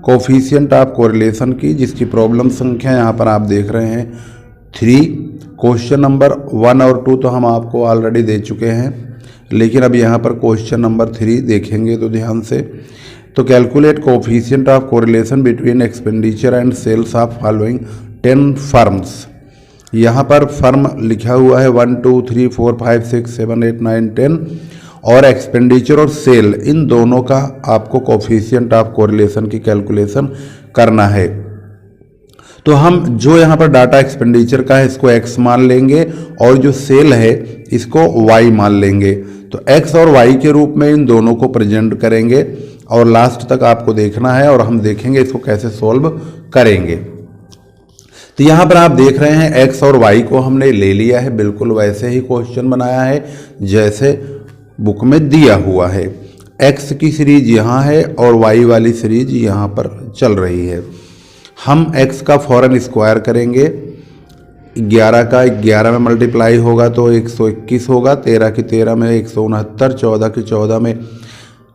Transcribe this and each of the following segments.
Coefficient of correlation की, जिसकी problem संख्या यहाँ पर आप देख रहे हैं 3। क्वेश्चन नंबर 1 और 2 तो हम आपको ऑलरेडी दे चुके हैं, लेकिन अब यहाँ पर क्वेश्चन नंबर 3 देखेंगे तो ध्यान से। तो calculate coefficient of correlation between expenditure and sales of following 10 firms. यहाँ पर फर्म लिखा हुआ है 1 2 3 4 5 6 7 8 9 10 और एक्सपेंडिचर और सेल, इन दोनों का आपको कोफिशिएंट ऑफ कोरिलेशन की कैलकुलेशन करना है। तो हम जो यहाँ पर डाटा एक्सपेंडिचर का है इसको x मान लेंगे और जो सेल है इसको y मान लेंगे। तो x और y के रूप में इन दोनों को प्रेजेंट करेंगे और लास्ट तक आपको देखना है और हम देखेंगे इसको कैसे सॉल्व करेंगे। तो यहाँ पर आप देख रहे हैं x और y को हमने ले लिया है, बिल्कुल वैसे ही क्वेश्चन बनाया है जैसे बुक में दिया हुआ है। x की सीरीज यहाँ है और y वाली सीरीज यहाँ पर चल रही है। हम x का फौरन स्क्वायर करेंगे, 11 का 11 में मल्टीप्लाई होगा तो 121 होगा, 13 की 13 में 169, 14 की 14 में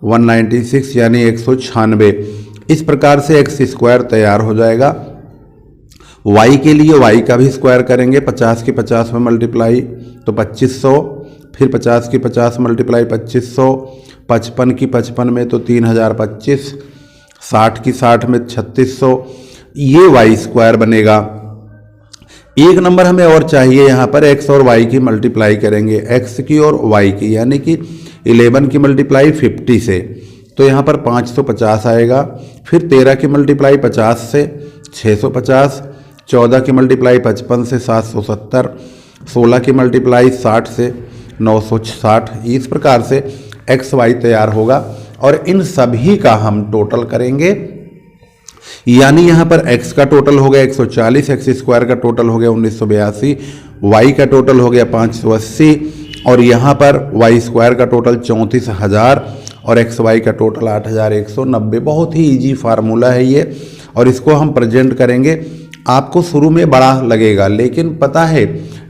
196 यानी 196। इस प्रकार से x स्क्वायर तैयार हो जाएगा। y के लिए y का भी स्क्वायर करेंगे, 50 की 50 में मल्टीप्लाई तो 2500, फिर 50 की 50 मल्टीप्लाई 2500, 55 की 55 में तो 3025, 60 की 60 में 3600, ये y स्क्वायर बनेगा। एक नंबर हमें और चाहिए, यहाँ पर x और y की मल्टीप्लाई करेंगे, x की और y की, यानी कि 11 की मल्टीप्लाई 50 से तो यहाँ पर 550 आएगा। फिर 13 की मल्टीप्लाई 50 से 650, 14 की मल्टीप्लाई 55 से 770, 16 की मल्टीप्लाई 60 से 960। इस प्रकार से एक्स वाई तैयार होगा और इन सभी का हम टोटल करेंगे, यानी यहाँ पर x का टोटल हो गया 140, एक्स स्क्वायर का टोटल हो गया 1982, y का टोटल हो गया 580 और यहाँ पर y स्क्वायर का टोटल 34,000 और एक्स वाई का टोटल 8,190। बहुत ही इजी फार्मूला है ये और इसको हम प्रेजेंट करेंगे। आपको शुरू में बड़ा लगेगा, लेकिन पता है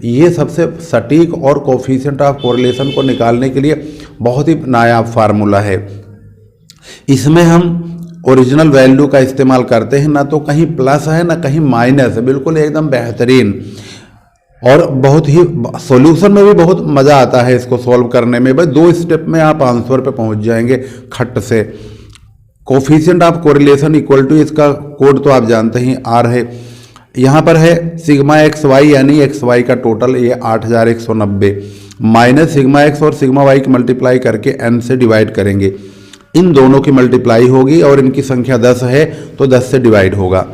ये सबसे सटीक और कोफिशिएंट ऑफ कोरिलेशन को निकालने के लिए बहुत ही नायाब फार्मूला है। इसमें हम ओरिजिनल वैल्यू का इस्तेमाल करते हैं, ना तो कहीं प्लस है ना कहीं माइनस है, बिल्कुल एकदम बेहतरीन और बहुत ही सॉल्यूशन में भी बहुत मज़ा आता है इसको सॉल्व करने में। भाई 2 स्टेप में आप आंसर पे पहुंच जाएंगे खट से। Coefficient of correlation equal to, इसका कोड तो आप जानते ही आर है, यहाँ पर है सिग्मा एक्स वाई यानी एक्स वाई का टोटल ये 8,190 माइनस सिग्मा एक्स और सिग्मा वाई की मल्टीप्लाई करके n से डिवाइड करेंगे। इन दोनों की मल्टीप्लाई होगी और इनकी संख्या 10 है तो 10 से डिवाइड होगा।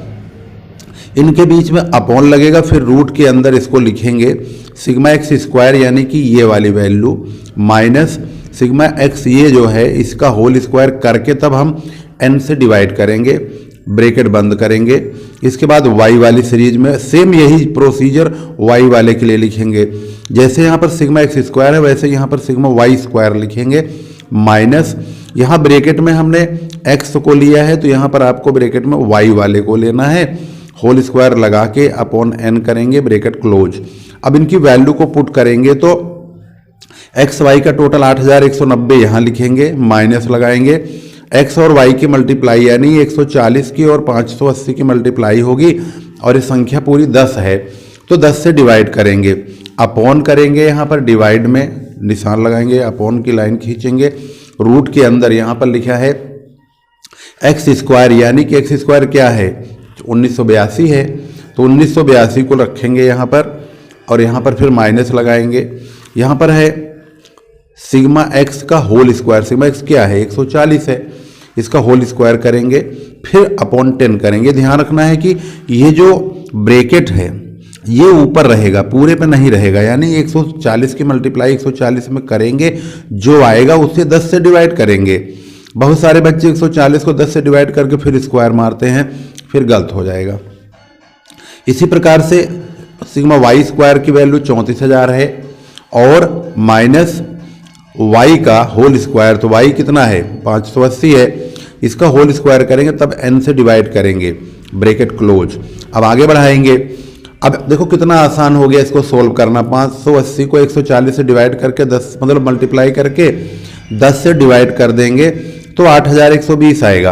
इनके बीच में अपॉन लगेगा, फिर रूट के अंदर इसको लिखेंगे सिग्मा एक्स स्क्वायर यानी कि ये वाली वैल्यू माइनस सिग्मा एक्स ये जो है इसका होल स्क्वायर करके तब हम n से डिवाइड करेंगे, ब्रैकेट बंद करेंगे। इसके बाद y वाली सीरीज में सेम यही प्रोसीजर y वाले के लिए लिखेंगे। जैसे यहाँ पर सिग्मा एक्स स्क्वायर है वैसे यहाँ पर सिग्मा वाई स्क्वायर लिखेंगे माइनस, यहाँ ब्रैकेट में हमने x को लिया है तो यहाँ पर आपको ब्रैकेट में y वाले को लेना है, होल स्क्वायर लगा के अपॉन n करेंगे, ब्रैकेट क्लोज। अब इनकी वैल्यू को पुट करेंगे तो एक्स वाई का टोटल 8,190 यहाँ लिखेंगे, माइनस लगाएंगे, x और y की मल्टीप्लाई यानी 140 की और 580 की मल्टीप्लाई होगी और ये संख्या पूरी 10 है तो 10 से डिवाइड करेंगे, अपॉन करेंगे, यहाँ पर डिवाइड में निशान लगाएंगे, अपॉन की लाइन खींचेंगे, रूट के अंदर यहाँ पर लिखा है एक्स स्क्वायर यानी कि एक्स स्क्वायर क्या है 1982 है तो 1982 को रखेंगे यहाँ पर और यहाँ पर फिर माइनस लगाएंगे। यहाँ पर है सिग्मा एक्स का होल स्क्वायर, सिग्मा एक्स क्या है 140 है, इसका होल स्क्वायर करेंगे, फिर अपॉन 10 करेंगे। ध्यान रखना है कि ये जो ब्रैकेट है ये ऊपर रहेगा, पूरे पे नहीं रहेगा, यानी 140 की मल्टीप्लाई 140 में करेंगे, जो आएगा उससे 10 से डिवाइड करेंगे। बहुत सारे बच्चे 140 को 10 से डिवाइड करके फिर स्क्वायर मारते हैं, फिर गलत हो जाएगा। इसी प्रकार से सिग्मा वाई स्क्वायर की वैल्यू 34,000 है और माइनस y का होल स्क्वायर, तो y कितना है 580 है, इसका होल स्क्वायर करेंगे तब n से डिवाइड करेंगे, ब्रैकेट क्लोज। अब आगे बढ़ाएंगे। अब देखो कितना आसान हो गया इसको सोल्व करना। 580 को 140 से डिवाइड करके 10 मतलब मल्टीप्लाई करके 10 से डिवाइड कर देंगे तो 8,120 आएगा।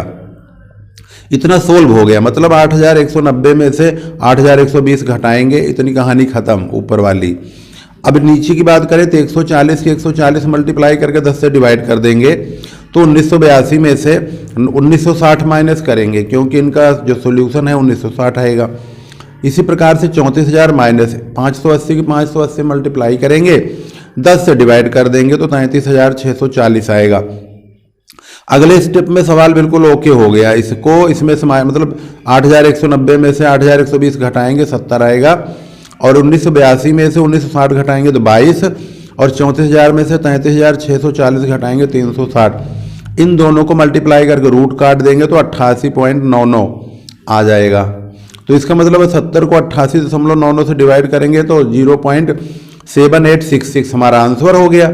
इतना सोल्व हो गया, मतलब 8190 में से 8120 घटाएंगे, इतनी कहानी खत्म ऊपर वाली। अब नीचे की बात करें तो 140 की 140 मल्टीप्लाई करके 10 से डिवाइड कर देंगे तो 1982 में से 1960 माइनस करेंगे, क्योंकि इनका जो सोल्यूशन है 1960 आएगा। इसी प्रकार से 34,000 माइनस 580 की 580 मल्टीप्लाई करेंगे, 10 से डिवाइड कर देंगे तो 33,640 आएगा। अगले स्टेप में सवाल बिल्कुल ओके हो गया। इसको इसमें से मतलब 8190 में से 8120 घटाएंगे 70 आएगा, और 1982 में से 1960 घटाएंगे तो 22, और 34,000 में से 33,640 घटाएंगे 360। इन दोनों को मल्टीप्लाई करके रूट काट देंगे तो 88.99 आ जाएगा। तो इसका मतलब है 70 को 88.99 से डिवाइड करेंगे तो 0.7866 हमारा आंसर हो गया।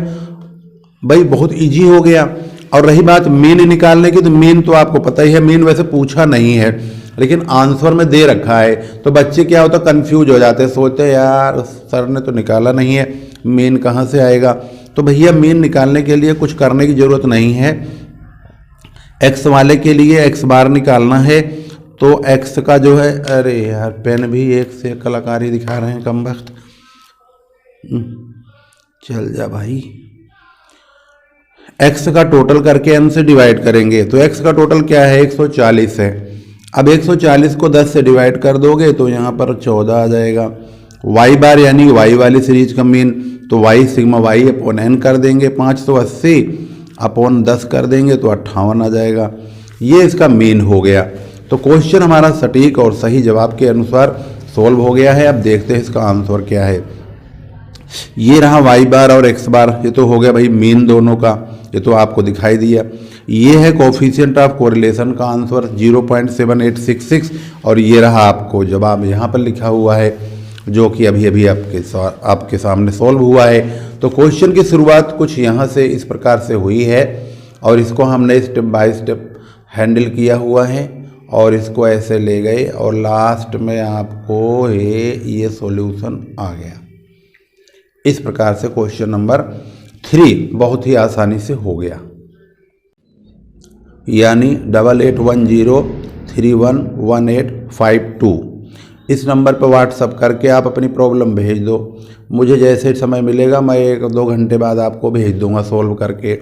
भाई बहुत इजी हो गया। और रही बात मीन निकालने की, तो मीन तो आपको पता ही है, मीन वैसे पूछा नहीं है लेकिन आंसर में दे रखा है, तो बच्चे क्या होता कंफ्यूज हो जाते हैं, सोचते हैं यार सर ने तो निकाला नहीं है, मीन कहाँ से आएगा। तो भैया मीन निकालने के लिए कुछ करने की ज़रूरत नहीं है। एक्स वाले के लिए एक्स बार निकालना है, तो एक्स का जो है, अरे यार पेन भी एक से कलाकारी दिखा रहे हैं कम वक्त, चल जा भाई। एक्स का टोटल करके एन से डिवाइड करेंगे, तो एक्स का टोटल क्या है 140 है। अब 140 को 10 से डिवाइड कर दोगे तो यहाँ पर 14 आ जाएगा। वाई बार यानी वाई वाली सीरीज का मीन, तो Y sigma Y upon N कर देंगे, 580 अपॉन 10 कर देंगे तो 58 आ जाएगा। ये इसका मीन हो गया। तो क्वेश्चन हमारा सटीक और सही जवाब के अनुसार सोल्व हो गया है। अब देखते हैं इसका आंसर क्या है। ये रहा वाई बार और एक्स बार, ये तो हो गया भाई मीन दोनों का, ये तो आपको दिखाई दिया। ये है कोफिशिएंट ऑफ कोरिलेशन का आंसर 0.7866, और ये रहा आपको जवाब यहाँ पर लिखा हुआ है, जो कि अभी अभी आपके सामने सॉल्व हुआ है। तो क्वेश्चन की शुरुआत कुछ यहाँ से इस प्रकार से हुई है, और इसको हमने स्टेप बाय स्टेप हैंडल किया हुआ है, और इसको ऐसे ले गए, और लास्ट में आपको ये सॉल्यूशन आ गया। इस प्रकार से क्वेश्चन नंबर 3 बहुत ही आसानी से हो गया। यानी 8810311852 इस नंबर पर व्हाट्सअप करके आप अपनी प्रॉब्लम भेज दो। मुझे जैसे समय मिलेगा मैं 1-2 घंटे बाद आपको भेज दूंगा सॉल्व करके।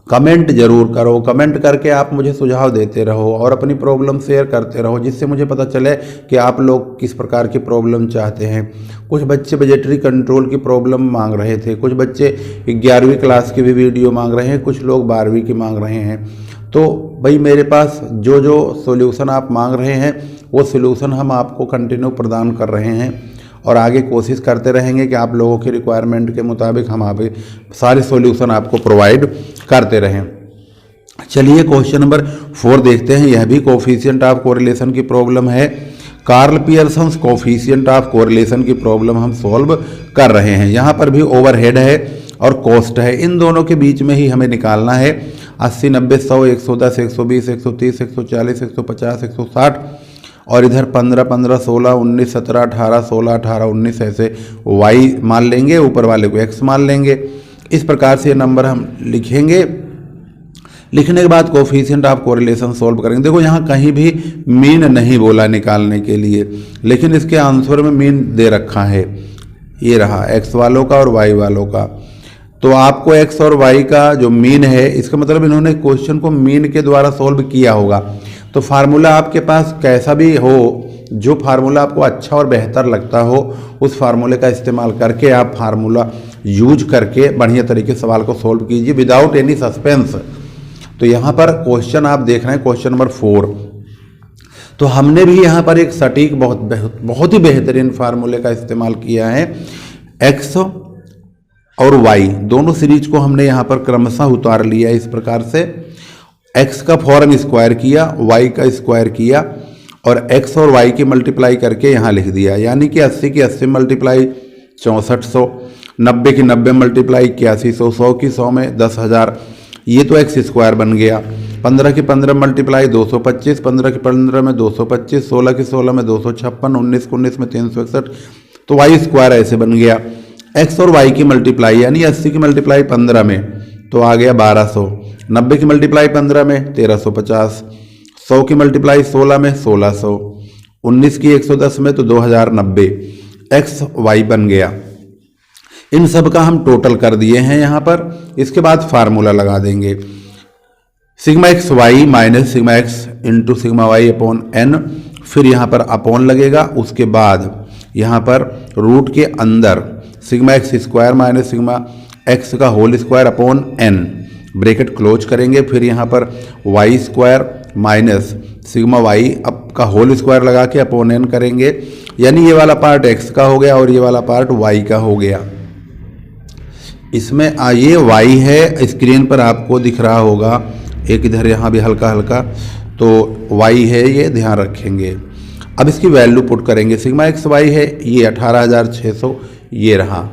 कमेंट जरूर करो, कमेंट करके आप मुझे सुझाव देते रहो और अपनी प्रॉब्लम शेयर करते रहो, जिससे मुझे पता चले कि आप लोग किस प्रकार की प्रॉब्लम चाहते हैं। कुछ बच्चे बजटरी कंट्रोल की प्रॉब्लम मांग रहे थे, कुछ बच्चे 11वीं क्लास की भी वीडियो मांग रहे हैं, कुछ लोग 12वीं की मांग रहे हैं। तो भाई मेरे पास जो जो सॉल्यूशन आप मांग रहे हैं वो सॉल्यूशन हम आपको कंटिन्यू प्रदान कर रहे हैं, और आगे कोशिश करते रहेंगे कि आप लोगों की रिक्वायरमेंट के मुताबिक हम आप सारे सॉल्यूशन आपको प्रोवाइड करते रहें। चलिए क्वेश्चन नंबर 4 देखते हैं। यह भी कोफिशिएंट ऑफ कोरिलेशन की प्रॉब्लम है। Karl Pearson coefficient of correlation की प्रॉब्लम हम सॉल्व कर रहे हैं। यहाँ पर भी ओवरहेड है और कॉस्ट है, इन दोनों के बीच में ही हमें निकालना है। 80, 90, 100, 110, 120, 130, 140, 150, 160, और इधर 15, 15, 16, 19, 17, 18, 16, 18, 19 ऐसे वाई मान लेंगे, ऊपर वाले को एक्स मान लेंगे। इस प्रकार से ये नंबर हम लिखेंगे। लिखने के बाद कोफिशिएंट ऑफ कोरिलेशन सॉल्व करेंगे। देखो यहाँ कहीं भी मीन नहीं बोला निकालने के लिए, लेकिन इसके आंसर में मीन दे रखा है। ये रहा एक्स वालों का और वाई वालों का। तो आपको एक्स और वाई का जो मीन है, इसका मतलब इन्होंने क्वेश्चन को मीन के द्वारा सॉल्व किया होगा। तो फार्मूला आपके पास कैसा भी हो, जो फार्मूला आपको अच्छा और बेहतर लगता हो, उस फार्मूले का इस्तेमाल करके आप फार्मूला यूज करके बढ़िया तरीके से सवाल को सॉल्व कीजिए विदाउट एनी सस्पेंस। तो यहाँ पर क्वेश्चन आप देख रहे हैं क्वेश्चन नंबर 4। तो हमने भी यहाँ पर एक सटीक बहुत ही बेहतरीन फार्मूले का इस्तेमाल किया है। एक्स और वाई दोनों सीरीज को हमने यहाँ पर क्रमशः उतार लिया इस प्रकार से। एक्स का फौरन स्क्वायर किया, वाई का स्क्वायर किया, और एक्स और वाई की मल्टीप्लाई करके यहाँ लिख दिया। यानी कि 80 की 80 मल्टीप्लाई 6400, 90 की 90 मल्टीप्लाई 8100, 100 की 100 में 10,000, ये तो एक्स स्क्वायर बन गया। 15 की 15 मल्टीप्लाई 225, 15 की 15 में 225, 16 की 16 में 256, 19 की 19 में 361, तो वाई स्क्वायर ऐसे बन गया। एक्स और वाई की मल्टीप्लाई यानी 80 की मल्टीप्लाई 15 में तो आ गया 1200, 90 की मल्टीप्लाई 15 में 1350, 100 की मल्टीप्लाई 16 में 1600, 19 की 110 में तो 2090 एक्स वाई बन गया। इन सब का हम टोटल कर दिए हैं यहाँ पर। इसके बाद फार्मूला लगा देंगे, sigma X Y minus sigma X into sigma Y upon N, फिर यहाँ पर अपॉन लगेगा। उसके बाद यहाँ पर रूट के अंदर sigma X square minus sigma X का whole square upon N, bracket close करेंगे। फिर यहाँ पर Y square minus sigma Y अप का होल स्क्वायर लगा के अपॉन एन करेंगे, यानी ये वाला पार्ट एक्स का हो गया और ये वाला पार्ट वाई का हो गया। इसमें ये वाई है, स्क्रीन पर आपको दिख रहा होगा, एक इधर यहाँ भी हल्का हल्का, तो वाई है ये, ध्यान रखेंगे। अब इसकी वैल्यू पुट करेंगे, सिग्मा एक्स वाई है ये 18,600 ये रहा,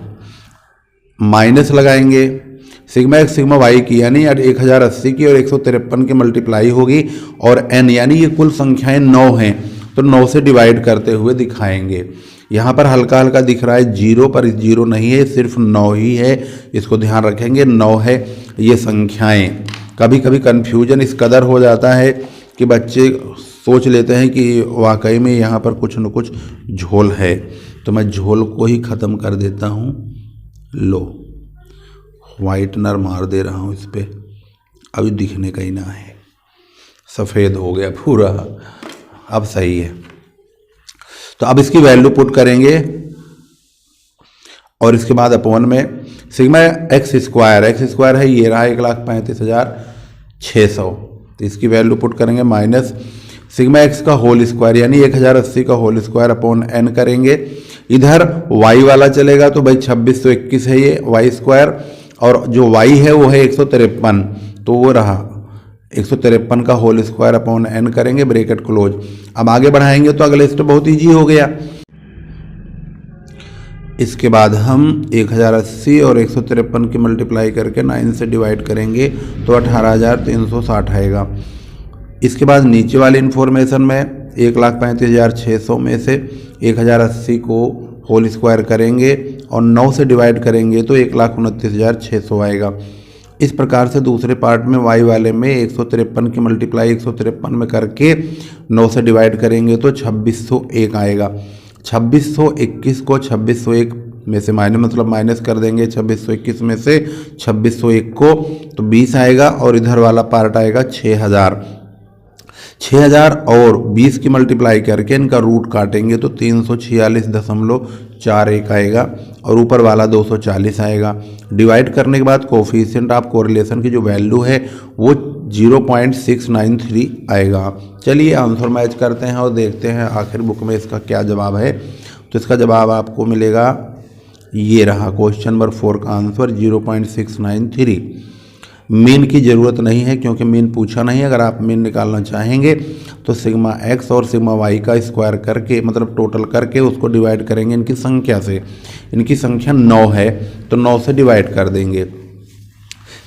माइनस लगाएंगे सिग्मा एक्स सिग्मा वाई की यानी 1080 की और 153 की मल्टीप्लाई होगी और एन यानी ये कुल संख्याएं 9 हैं तो 9 से डिवाइड करते हुए दिखाएंगे। यहाँ पर हल्का हल्का दिख रहा है जीरो, पर जीरो नहीं है, सिर्फ 9 ही है, इसको ध्यान रखेंगे 9 है ये संख्याएं। कभी कभी कन्फ्यूजन इस कदर हो जाता है कि बच्चे सोच लेते हैं कि वाकई में यहाँ पर कुछ न कुछ झोल है, तो मैं झोल को ही ख़त्म कर देता हूँ। लो वाइटनर मार दे रहा हूँ इस पर, अभी दिखने का ही ना है, सफ़ेद हो गया पूरा, अब सही है। तो अब इसकी वैल्यू पुट करेंगे और इसके बाद अपॉन में सिग्मा एक्स स्क्वायर है ये रहा 1,35,600, तो इसकी वैल्यू पुट करेंगे माइनस सिग्मा एक्स का होल स्क्वायर यानी 1080 का होल स्क्वायर अपॉन एन करेंगे। इधर वाई वाला चलेगा तो भाई 2621 है ये वाई स्क्वायर, और जो वाई है वो है 153, तो वो रहा 153 का होल स्क्वायर अपॉन एन करेंगे, ब्रैकेट क्लोज। अब आगे बढ़ाएंगे तो अगले स्टेप बहुत ईजी हो गया। इसके बाद हम 1080 और 153 की मल्टीप्लाई करके 9 से डिवाइड करेंगे तो 18,360 आएगा। इसके बाद नीचे वाली इन्फॉर्मेशन में 1,35,600 में से 1080 को होल स्क्वायर करेंगे और 9 से डिवाइड करेंगे तो 1,29,600 आएगा। इस प्रकार से दूसरे पार्ट में वाई वाले में 153 की मल्टीप्लाई 153 में करके 9 से डिवाइड करेंगे तो 2601 आएगा। 2621 को 2601 में से माइनस कर देंगे, 2621 में से 2601 को तो 20 आएगा और इधर वाला पार्ट आएगा 6,000 और 20 की मल्टीप्लाई करके इनका रूट काटेंगे तो 346.41 आएगा और ऊपर वाला 240 आएगा। डिवाइड करने के बाद कोफिशिएंट ऑफ कोरिलेशन की जो वैल्यू है वो 0.693 आएगा। चलिए आंसर मैच करते हैं और देखते हैं आखिर बुक में इसका क्या जवाब है। तो इसका जवाब आपको मिलेगा, ये रहा क्वेश्चन नंबर 4 का आंसर 0.693। मीन की ज़रूरत नहीं है क्योंकि मीन पूछा नहीं। अगर आप मीन निकालना चाहेंगे तो सिग्मा एक्स और सिग्मा वाई का स्क्वायर करके मतलब टोटल करके उसको डिवाइड करेंगे इनकी संख्या से। इनकी संख्या 9 है तो 9 से डिवाइड कर देंगे,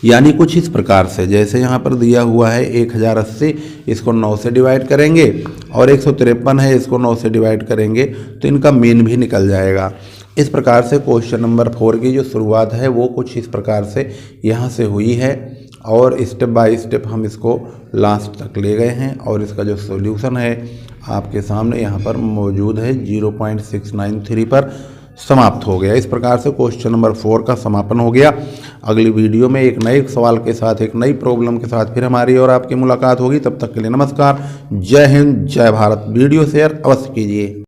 यानी कुछ इस प्रकार से जैसे यहाँ पर दिया हुआ है 1080, इसको 9 से डिवाइड करेंगे और 153 है, इसको 9 से डिवाइड करेंगे तो इनका मीन भी निकल जाएगा। इस प्रकार से क्वेश्चन नंबर 4 की जो शुरुआत है वो कुछ इस प्रकार से यहाँ से हुई है और स्टेप बाय स्टेप हम इसको लास्ट तक ले गए हैं और इसका जो सॉल्यूशन है आपके सामने यहाँ पर मौजूद है, 0.693 पर समाप्त हो गया। इस प्रकार से क्वेश्चन नंबर 4 का समापन हो गया। अगली वीडियो में एक नए सवाल के साथ एक नई प्रॉब्लम के साथ फिर हमारी और आपकी मुलाकात होगी। तब तक के लिए नमस्कार, जय हिंद, जय भारत। वीडियो शेयर अवश्य कीजिए।